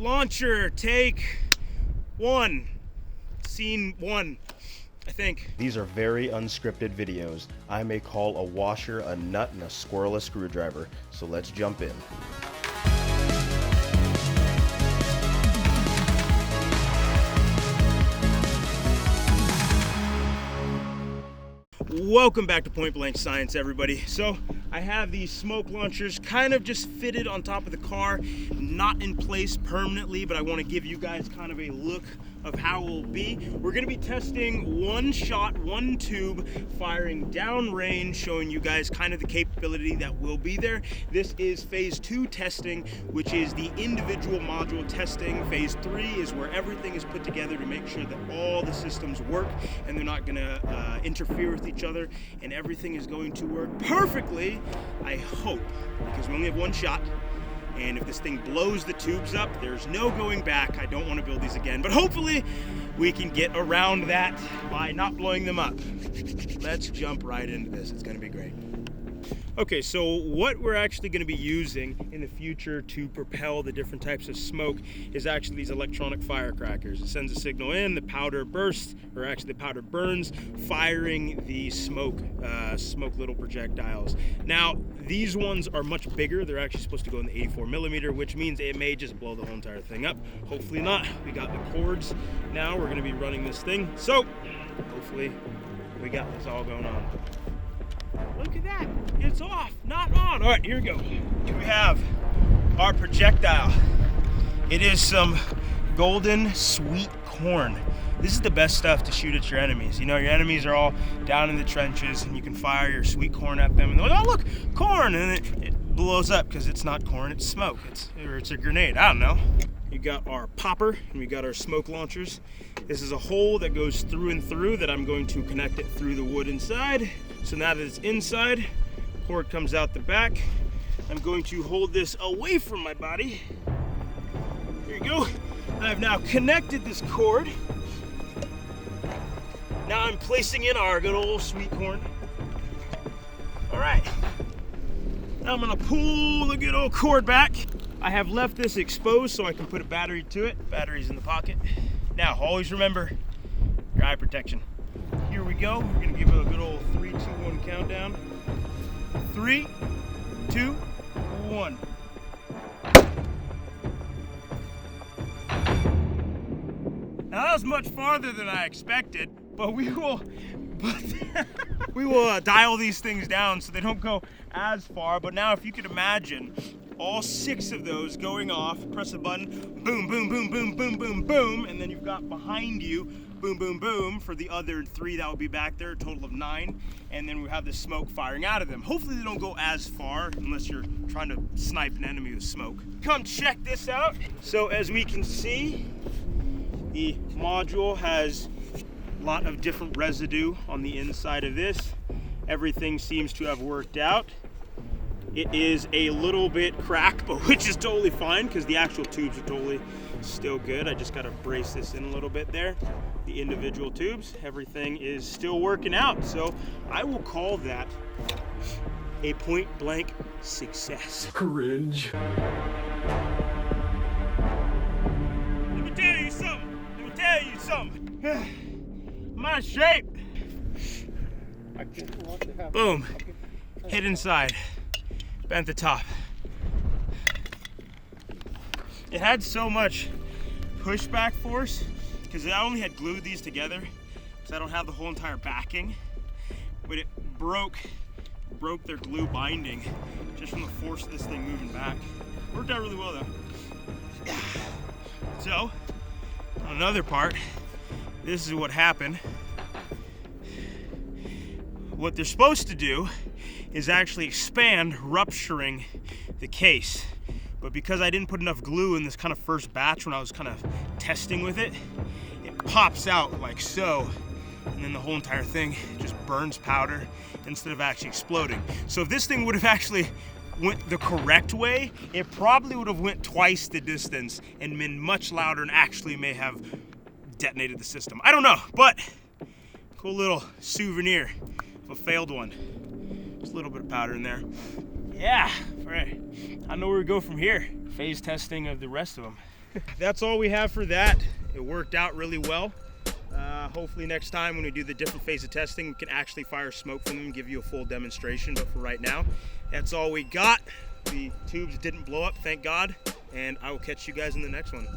launcher, take 1. Scene 1, I think. These are very unscripted videos. I may call a washer, a nut, and a squirrel a screwdriver. So let's jump in. Welcome back to Point Blank Science, everybody. So I have these smoke launchers kind of just fitted on top of the car, not in place permanently, but I want to give you guys kind of a look of how it will be. We're going to be testing 1 shot, 1 tube, firing downrange, showing you guys kind of the capability that will be there. This is phase 2 testing, which is the individual module testing. Phase 3 is where everything is put together to make sure that all the systems work and they're not going to interfere with each other, and everything is going to work perfectly, I hope, because we only have 1 shot. And if this thing blows the tubes up, there's no going back. I don't want to build these again, but hopefully we can get around that by not blowing them up. Let's jump right into this. It's going to be great. Okay, so what we're actually going to be using in the future to propel the different types of smoke is actually these electronic firecrackers. It sends a signal in, the powder bursts, or actually the powder burns, firing the smoke little projectiles. Now, these ones are much bigger. They're actually supposed to go in the 84mm, which means it may just blow the whole entire thing up. Hopefully not. We got the cords. Now we're going to be running this thing. So hopefully we got this all going on. Look at that, it's off, not on. All right, here we go. Here we have our projectile. It is some golden sweet corn. This is the best stuff to shoot at your enemies. You know, your enemies are all down in the trenches and you can fire your sweet corn at them and they're like, oh look, corn, and it blows up because it's not corn, it's smoke. It's a grenade, I don't know. You got our popper and we got our smoke launchers. This is a hole that goes through and through that I'm going to connect it through the wood inside. So now that it's inside, cord comes out the back. I'm going to hold this away from my body. Here you go. I've now connected this cord. Now I'm placing in our good old sweet corn. All right. Now I'm gonna pull the good old cord back. I have left this exposed so I can put a battery to it. Battery's in the pocket. Now, always remember your eye protection. Here we go. We're gonna give it a good old 3, 2, 1 countdown. 3, 2, 1. Now that was much farther than I expected, but we will dial these things down so they don't go as far. But now if you could imagine all 6 of those going off, press a button, boom, boom, boom, boom, boom, boom, boom, and then you've got behind you, boom, boom, boom, for the other 3 that will be back there, a total of 9, and then we have the smoke firing out of them. Hopefully they don't go as far unless you're trying to snipe an enemy with smoke. Come check this out. So as we can see, the module has a lot of different residue on the inside of this. Everything seems to have worked out. It is a little bit cracked, but which is totally fine because the actual tubes are totally still good. I just got to brace this in a little bit there. The individual tubes, everything is still working out. So I will call that a point blank success. Cringe. Let me tell you something. My shape. Boom. Hit inside. Bent the top. It had so much pushback force because I only had glued these together because I don't have the whole entire backing, but it broke their glue binding just from the force of this thing moving back. Worked out really well though. So, on another part, this is what happened. What they're supposed to do is actually expand, rupturing the case. But because I didn't put enough glue in this kind of first batch when I was kind of testing with it, it pops out like so, and then the whole entire thing just burns powder instead of actually exploding. So if this thing would have actually went the correct way, it probably would have went twice the distance and been much louder and actually may have detonated the system. I don't know, but cool little souvenir of a failed one. Just a little bit of powder in there. Yeah, all right. I know where we go from here. Phase testing of the rest of them. That's all we have for that. It worked out really well. Hopefully next time when we do the different phase of testing, we can actually fire smoke from them and give you a full demonstration. But for right now, that's all we got. The tubes didn't blow up, thank God. And I will catch you guys in the next one.